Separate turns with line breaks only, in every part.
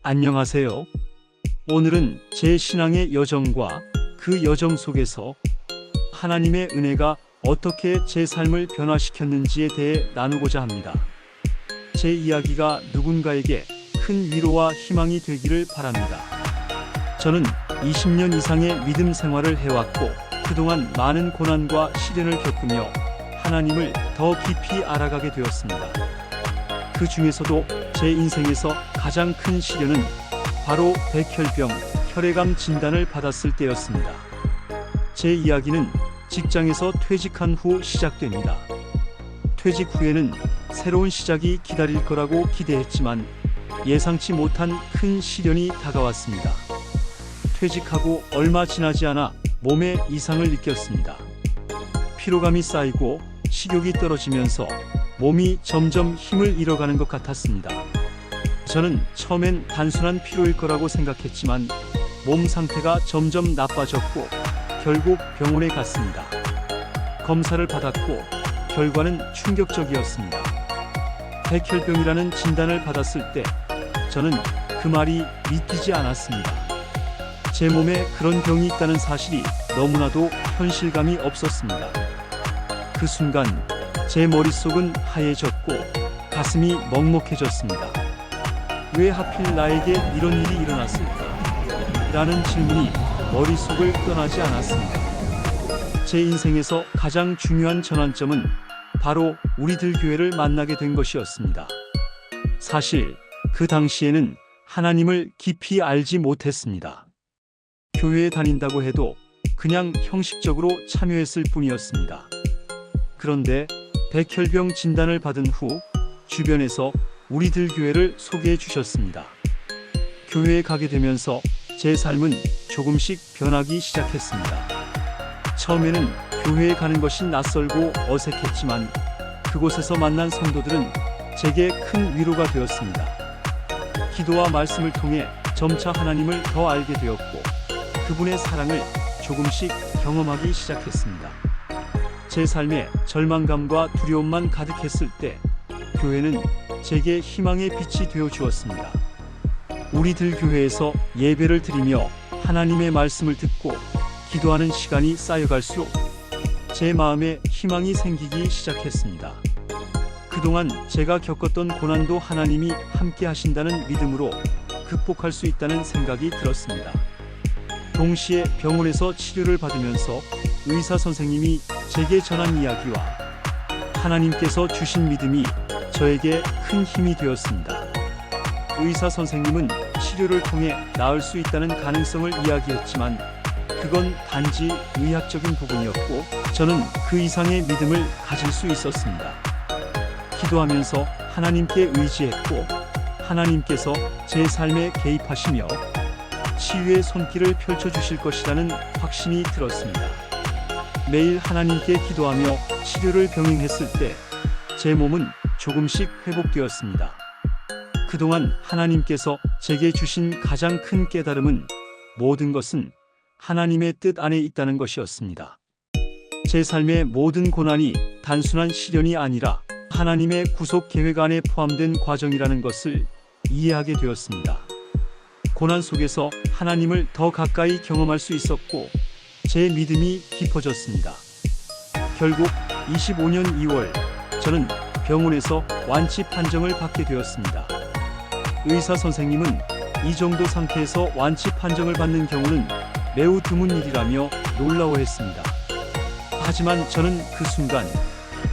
안녕하세요. 오늘은 제 신앙의 여정과 그 여정 속에서 하나님의 은혜가 어떻게 제 삶을 변화시켰는지에 대해 나누고자 합니다. 제 이야기가 누군가에게 큰 위로와 희망이 되기를 바랍니다. 저는 20년 이상의 믿음 생활을 해왔고 그동안 많은 고난과 시련을 겪으며 하나님을 더 깊이 알아가게 되었습니다. 그 중에서도 제 인생에서 가장 큰 시련은 바로 백혈병, 혈액암 진단을 받았을 때였습니다. 제 이야기는 직장에서 퇴직한 후 시작됩니다. 퇴직 후에는 새로운 시작이 기다릴 거라고 기대했지만 예상치 못한 큰 시련이 다가왔습니다. 퇴직하고 얼마 지나지 않아 몸에 이상을 느꼈습니다. 피로감이 쌓이고 식욕이 떨어지면서 몸이 점점 힘을 잃어가는 것 같았습니다. 저는 처음엔 단순한 피로일 거라고 생각했지만 몸 상태가 점점 나빠졌고 결국 병원에 갔습니다. 검사를 받았고 결과는 충격적이었습니다. 백혈병이라는 진단을 받았을 때 저는 그 말이 믿기지 않았습니다. 제 몸에 그런 병이 있다는 사실이 너무나도 현실감이 없었습니다. 그 순간 제 머릿속은 하얘졌고 가슴이 먹먹해졌습니다. 왜 하필 나에게 이런 일이 일어났을까? 라는 질문이 머릿속을 떠나지 않았습니다. 제 인생에서 가장 중요한 전환점은 바로 우리들 교회를 만나게 된 것이었습니다. 사실 그 당시에는 하나님을 깊이 알지 못했습니다. 교회에 다닌다고 해도 그냥 형식적으로 참여했을 뿐이었습니다. 그런데 백혈병 진단을 받은 후 주변에서 우리들 교회를 소개해 주셨습니다. 교회에 가게 되면서 제 삶은 조금씩 변하기 시작했습니다. 처음에는 교회에 가는 것이 낯설고 어색했지만 그곳에서 만난 성도들은 제게 큰 위로가 되었습니다. 기도와 말씀을 통해 점차 하나님을 더 알게 되었고 그분의 사랑을 조금씩 경험하기 시작했습니다. 제 삶에 절망감과 두려움만 가득했을 때 교회는 제게 희망의 빛이 되어 주었습니다. 우리들 교회에서 예배를 드리며 하나님의 말씀을 듣고 기도하는 시간이 쌓여갈수록 제 마음에 희망이 생기기 시작했습니다. 그동안 제가 겪었던 고난도 하나님이 함께 하신다는 믿음으로 극복할 수 있다는 생각이 들었습니다. 동시에 병원에서 치료를 받으면서 의사 선생님이 제게 전한 이야기와 하나님께서 주신 믿음이 저에게 큰 힘이 되었습니다. 의사 선생님은 치료를 통해 나을 수 있다는 가능성을 이야기했지만 그건 단지 의학적인 부분이었고 저는 그 이상의 믿음을 가질 수 있었습니다. 기도하면서 하나님께 의지했고 하나님께서 제 삶에 개입하시며 치유의 손길을 펼쳐주실 것이라는 확신이 들었습니다. 매일 하나님께 기도하며 치료를 병행했을 때 제 몸은 조금씩 회복되었습니다. 그동안 하나님께서 제게 주신 가장 큰 깨달음은 모든 것은 하나님의 뜻 안에 있다는 것이었습니다. 제 삶의 모든 고난이 단순한 시련이 아니라 하나님의 구속 계획 안에 포함된 과정이라는 것을 이해하게 되었습니다. 고난 속에서 하나님을 더 가까이 경험할 수 있었고 제 믿음이 깊어졌습니다. 결국 25년 2월 저는 병원에서 완치 판정을 받게 되었습니다. 의사 선생님은 이 정도 상태에서 완치 판정을 받는 경우는 매우 드문 일이라며 놀라워했습니다. 하지만 저는 그 순간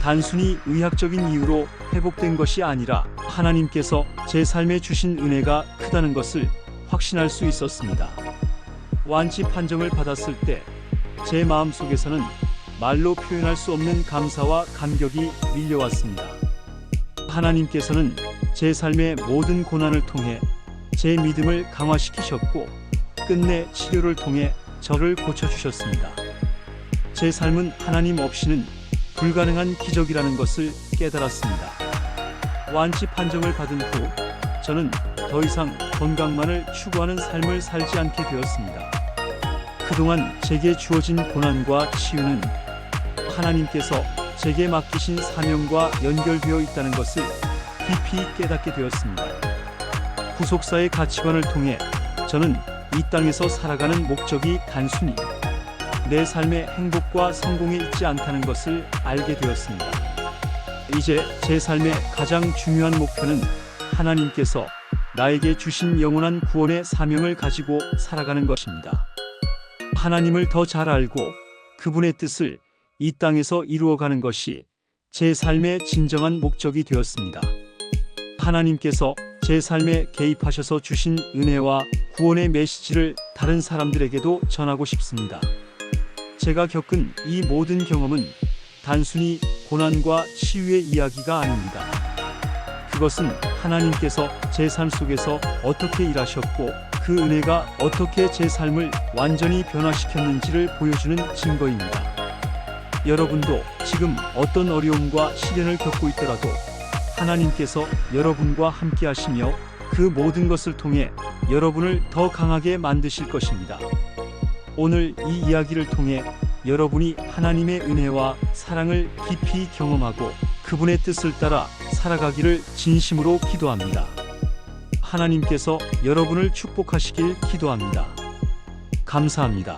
단순히 의학적인 이유로 회복된 것이 아니라 하나님께서 제 삶에 주신 은혜가 크다는 것을 확신할 수 있었습니다. 완치 판정을 받았을 때 제 마음속에서는 말로 표현할 수 없는 감사와 감격이 밀려왔습니다. 하나님께서는 제 삶의 모든 고난을 통해 제 믿음을 강화시키셨고 끝내 치료를 통해 저를 고쳐주셨습니다. 제 삶은 하나님 없이는 불가능한 기적이라는 것을 깨달았습니다. 완치 판정을 받은 후 저는 더 이상 건강만을 추구하는 삶을 살지 않게 되었습니다. 그동안 제게 주어진 고난과 치유는 하나님께서 제게 맡기신 사명과 연결되어 있다는 것을 깊이 깨닫게 되었습니다. 구속사의 가치관을 통해 저는 이 땅에서 살아가는 목적이 단순히 내 삶의 행복과 성공에 있지 않다는 것을 알게 되었습니다. 이제 제 삶의 가장 중요한 목표는 하나님께서 나에게 주신 영원한 구원의 사명을 가지고 살아가는 것입니다. 하나님을 더 잘 알고 그분의 뜻을 이 땅에서 이루어가는 것이 제 삶의 진정한 목적이 되었습니다. 하나님께서 제 삶에 개입하셔서 주신 은혜와 구원의 메시지를 다른 사람들에게도 전하고 싶습니다. 제가 겪은 이 모든 경험은 단순히 고난과 치유의 이야기가 아닙니다. 그것은 하나님께서 제 삶 속에서 어떻게 일하셨고 그 은혜가 어떻게 제 삶을 완전히 변화시켰는지를 보여주는 증거입니다. 여러분도 지금 어떤 어려움과 시련을 겪고 있더라도 하나님께서 여러분과 함께 하시며 그 모든 것을 통해 여러분을 더 강하게 만드실 것입니다. 오늘 이 이야기를 통해 여러분이 하나님의 은혜와 사랑을 깊이 경험하고 그분의 뜻을 따라 살아가기를 진심으로 기도합니다. 하나님께서 여러분을 축복하시길 기도합니다. 감사합니다.